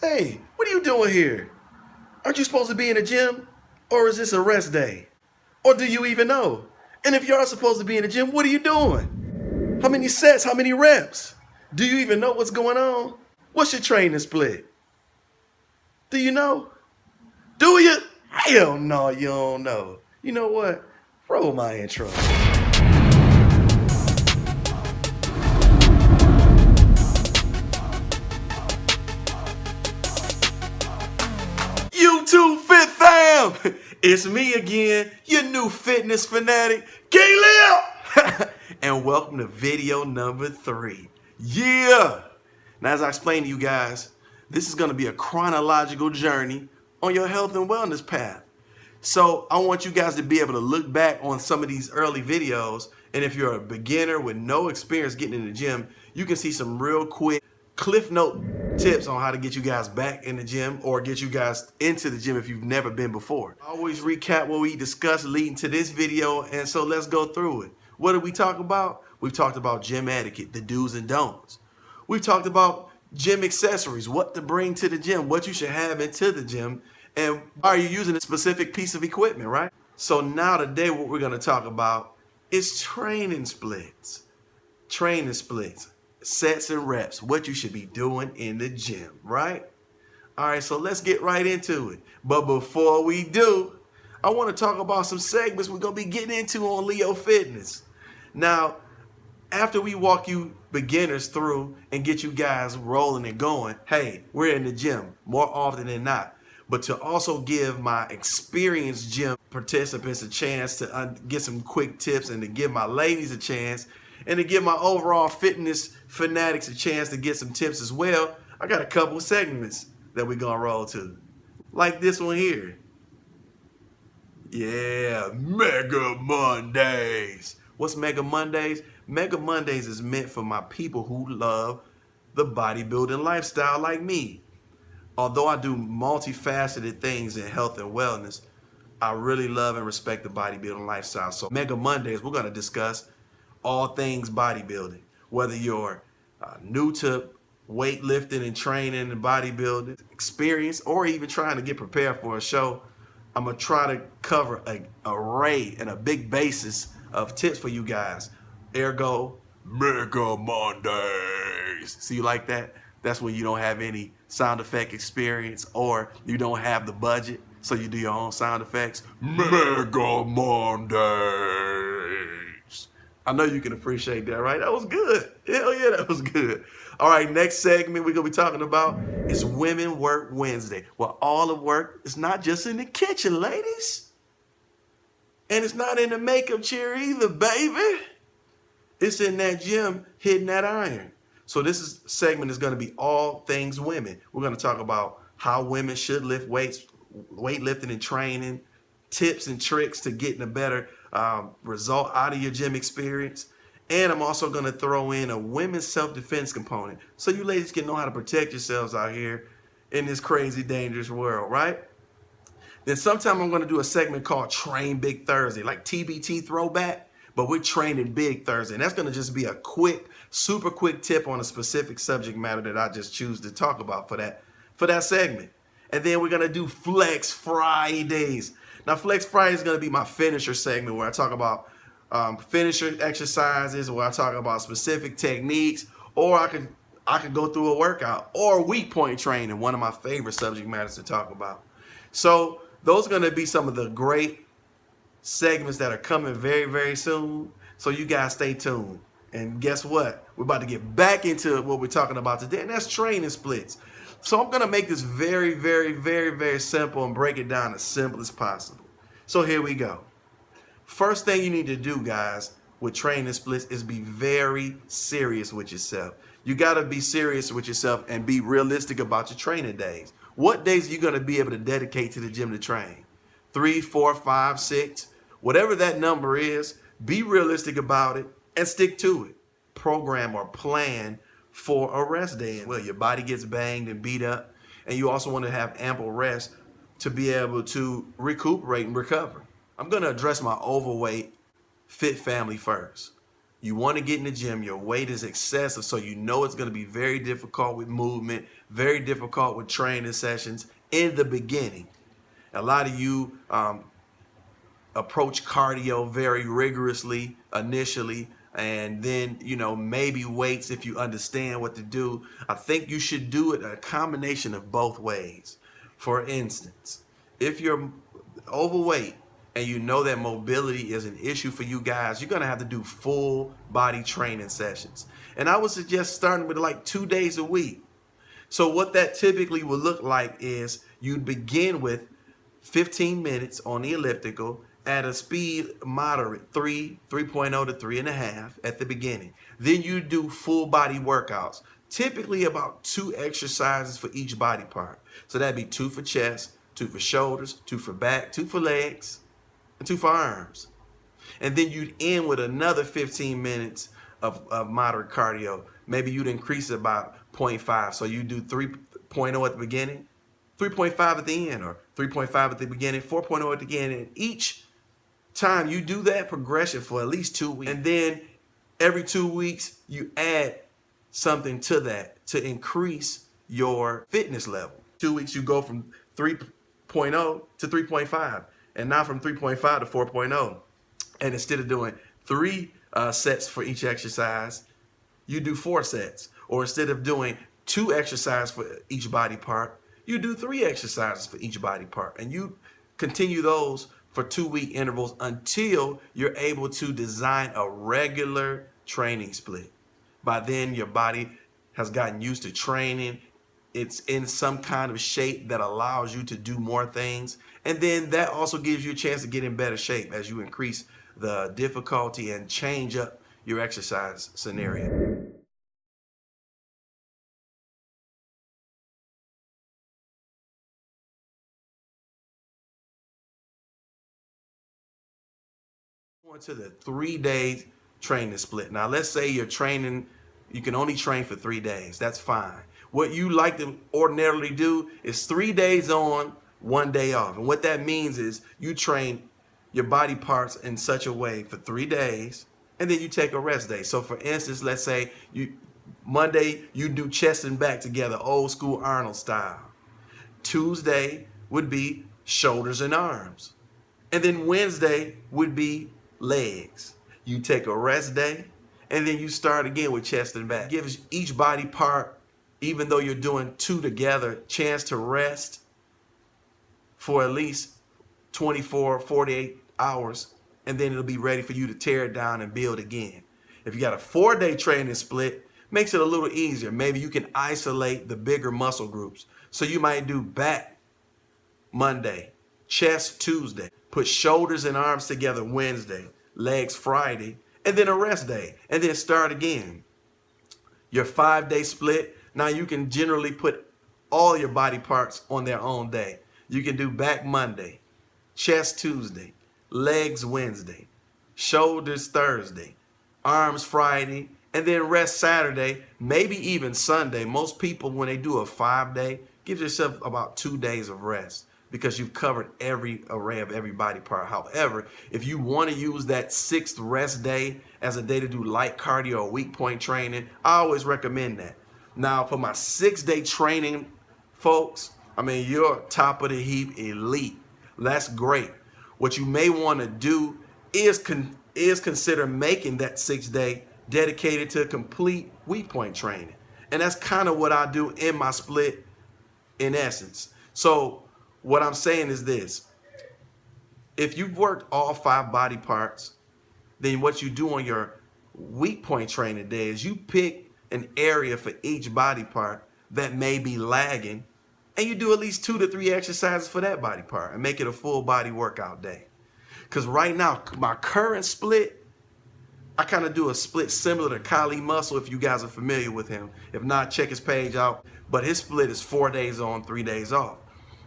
Hey, what are you doing here? Aren't you supposed to be in the gym? Or is this a rest day? Or do you even know? And if you are supposed to be in the gym, what are you doing? How many sets? How many reps? Do you even know what's going on? What's your training split? Do you know? Do you? Hell no, you don't know. You know what? Roll my intro. YouTube Fit Fam! It's me again, your new fitness fanatic, Caleb! And welcome to video number 3. Yeah! Now, as I explained to you guys, this is going to be a chronological journey on your health and wellness path. So I want you guys to be able to look back on some of these early videos, and if you're a beginner with no experience getting in the gym, you can see some real quick Cliff Note tips on how to get you guys back in the gym or get you guys into the gym if you've never been before. I always recap what we discussed leading to this video, and so let's go through it. What did we talk about? We've talked about gym etiquette, the do's and don'ts. We've talked about gym accessories, what to bring to the gym, what you should have into the gym, and why are you using a specific piece of equipment, right? So now today what we're going to talk about is training splits. Training splits. Sets and reps, what you should be doing in the gym, right? All right, so let's get right into it. But before we do, I want to talk about some segments we're going to be getting into on Leo Fitness. Now, after we walk you beginners through and get you guys rolling and going, hey, we're in the gym more often than not. But to also give my experienced gym participants a chance to get some quick tips, and to give my ladies a chance, and to give my overall fitness fanatics a chance to get some tips as well, I got a couple of segments that we're going to roll to. Like this one here. Yeah, Mega Mondays. What's Mega Mondays? Mega Mondays is meant for my people who love the bodybuilding lifestyle like me. Although I do multifaceted things in health and wellness, I really love and respect the bodybuilding lifestyle. So Mega Mondays, we're going to discuss all things bodybuilding, whether you're new to weightlifting and training and bodybuilding experience, or even trying to get prepared for a show. I'm gonna try to cover an array and a big basis of tips for you guys. Ergo, Mega Mondays. See, you like that? That's when you don't have any sound effect experience, or you don't have the budget, so you do your own sound effects. Mega Mondays. I know you can appreciate that, right? That was good. Hell yeah, that was good. All right, next segment we're going to be talking about is Women Work Wednesday. Well, all the work is not just in the kitchen, ladies. And it's not in the makeup chair either, baby. It's in that gym hitting that iron. So this segment is going to be all things women. We're going to talk about how women should lift weights, weightlifting and training, tips and tricks to getting a better result out of your gym experience. And I'm also going to throw in a women's self-defense component, so you ladies can know how to protect yourselves out here in this crazy, dangerous world, right? Then sometime I'm going to do a segment called Train Big Thursday, like TBT throwback, but we're training big Thursday. And that's going to just be a quick, super quick tip on a specific subject matter that I just choose to talk about for that segment. And then we're going to do Flex Fridays. Now, Flex Friday is going to be my finisher segment, where I talk about finisher exercises, where I talk about specific techniques, or I could go through a workout, or weak point training, one of my favorite subject matters to talk about. So those are going to be some of the great segments that are coming very, very soon. So you guys stay tuned. And guess what? We're about to get back into what we're talking about today, and that's training splits. So I'm going to make this very, very, very, very simple and break it down as simple as possible. So here we go. First thing you need to do, guys, with training splits is be very serious with yourself. You got to be serious with yourself and be realistic about your training days. What days are you going to be able to dedicate to the gym to train? 3, 4, 5, 6, whatever that number is, be realistic about it and stick to it. Program or plan for a rest day. Well, your body gets banged and beat up, and you also want to have ample rest to be able to recuperate and recover. I'm going to address my overweight fit family first. You want to get in the gym, your weight is excessive, so you know it's going to be very difficult with movement, very difficult with training sessions in the beginning. A lot of you approach cardio very rigorously initially, and then, you know, maybe weights if you understand what to do. I think you should do it a combination of both ways. For instance, if you're overweight and you know that mobility is an issue for you guys, you're going to have to do full body training sessions. And I would suggest starting with like 2 days a week. So what that typically would look like is you'd begin with 15 minutes on the elliptical at a speed moderate, 3.0 to 3.5 at the beginning. Then you do full body workouts, typically about 2 exercises for each body part. So that'd be 2 for chest, 2 for shoulders, 2 for back, 2 for legs, and 2 for arms. And then you'd end with another 15 minutes of moderate cardio. Maybe you'd increase it about 0.5. So you do 3.0 at the beginning, 3.5 at the end, or 3.5 at the beginning, 4.0 at the end. And each time you do that progression for at least 2 weeks. And then every 2 weeks, you add something to that to increase your fitness level. 2 weeks, you go from 3.0 to 3.5, and now from 3.5 to 4.0. And instead of doing 3 sets for each exercise, you do 4 sets. Or instead of doing 2 exercises for each body part, you do 3 exercises for each body part. And you continue those for 2-week intervals until you're able to design a regular training split. By then, your body has gotten used to training. It's in some kind of shape that allows you to do more things. And then that also gives you a chance to get in better shape as you increase the difficulty and change up your exercise scenario. Going to the 3-day training split. Now, let's say you're training, you can only train for 3 days. That's fine. What you like to ordinarily do is 3 days on, 1 day off. And what that means is you train your body parts in such a way for 3 days, and then you take a rest day. So for instance, let's say Monday, you do chest and back together, old school Arnold style. Tuesday would be shoulders and arms. And then Wednesday would be legs. You take a rest day, and then you start again with chest and back. It gives each body part, even though you're doing 2 together, chance to rest for at least 24, 48 hours, and then it'll be ready for you to tear it down and build again. If you got a 4-day training split, makes it a little easier. Maybe you can isolate the bigger muscle groups. So you might do back Monday, chest Tuesday, put shoulders and arms together Wednesday, legs Friday, and then a rest day, and then start again. Your 5-day split, now you can generally put all your body parts on their own day. You can do back Monday, chest Tuesday, legs Wednesday, shoulders Thursday, arms Friday, and then rest Saturday, maybe even Sunday. Most people, when they do a 5-day, give yourself about 2 days of rest, because you've covered every array of every body part. However, if you want to use that 6th rest day as a day to do light cardio or weak point training, I always recommend that. Now, for my 6-day training, folks, I mean, you're top of the heap elite. That's great. What you may want to do is consider making that 6-day dedicated to complete weak point training. And that's kind of what I do in my split in essence. So what I'm saying is this: if you've worked all 5 body parts, then what you do on your weak point training day is you pick an area for each body part that may be lagging, and you do at least 2 to 3 exercises for that body part and make it a full body workout day. Because right now, my current split, I kind of do a split similar to Kali Muscle, if you guys are familiar with him. If not, check his page out. But his split is 4 days on, 3 days off.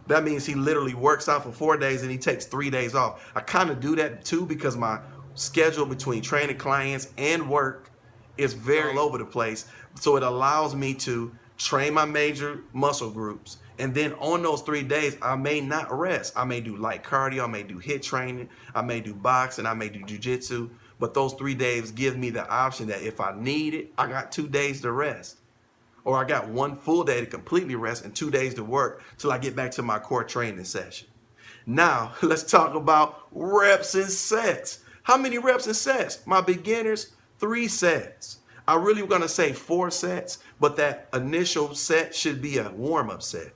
That means he literally works out for 4 days and he takes 3 days off. I kind of do that too because my schedule between training clients and work is very all over the place. So it allows me to train my major muscle groups. And then on those 3 days, I may not rest. I may do light cardio, I may do HIIT training, I may do boxing, I may do jujitsu. But those 3 days give me the option that if I need it, I got 2 days to rest. Or I got 1 full day to completely rest and 2 days to work till I get back to my core training session. Now, let's talk about reps and sets. How many reps and sets? My beginners, 3 sets. I really was going to say 4 sets, but that initial set should be a warm-up set.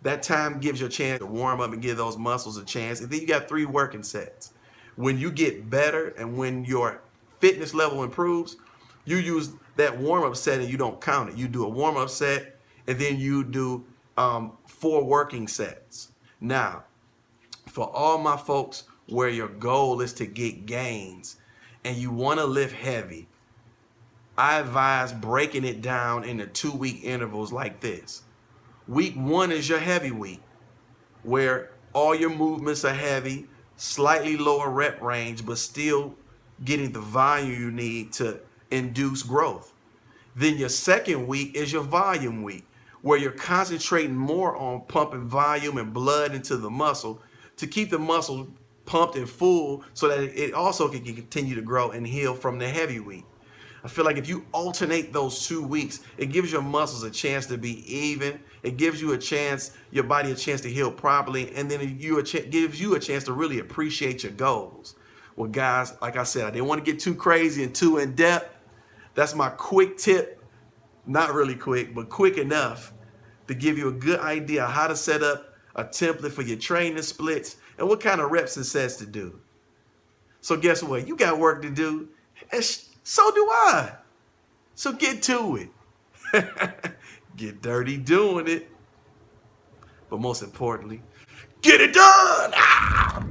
That time gives you a chance to warm up and give those muscles a chance. And then you got 3 working sets. When you get better and when your fitness level improves, you use that warm-up set and you don't count it. You do a warm-up set and then you do 4 working sets. Now, for all my folks where your goal is to get gains and you want to lift heavy, I advise breaking it down into 2-week intervals like this. Week 1 is your heavy week, where all your movements are heavy, slightly lower rep range, but still getting the volume you need to induce growth. Then your second week is your volume week, where you're concentrating more on pumping volume and blood into the muscle to keep the muscle pumped and full so that it also can continue to grow and heal from the heavy week. I feel like if you alternate those 2 weeks, it gives your muscles a chance to be even. It gives you a chance, your body a chance to heal properly, and then it gives you a chance to really appreciate your goals. Well, guys, like I said, I didn't want to get too crazy and too in depth. That's my quick tip. Not really quick, but quick enough to give you a good idea how to set up a template for your training splits and what kind of reps and sets to do. So guess what? You got work to do, and so do I. So get to it. Get dirty doing it. But most importantly, get it done. Ah!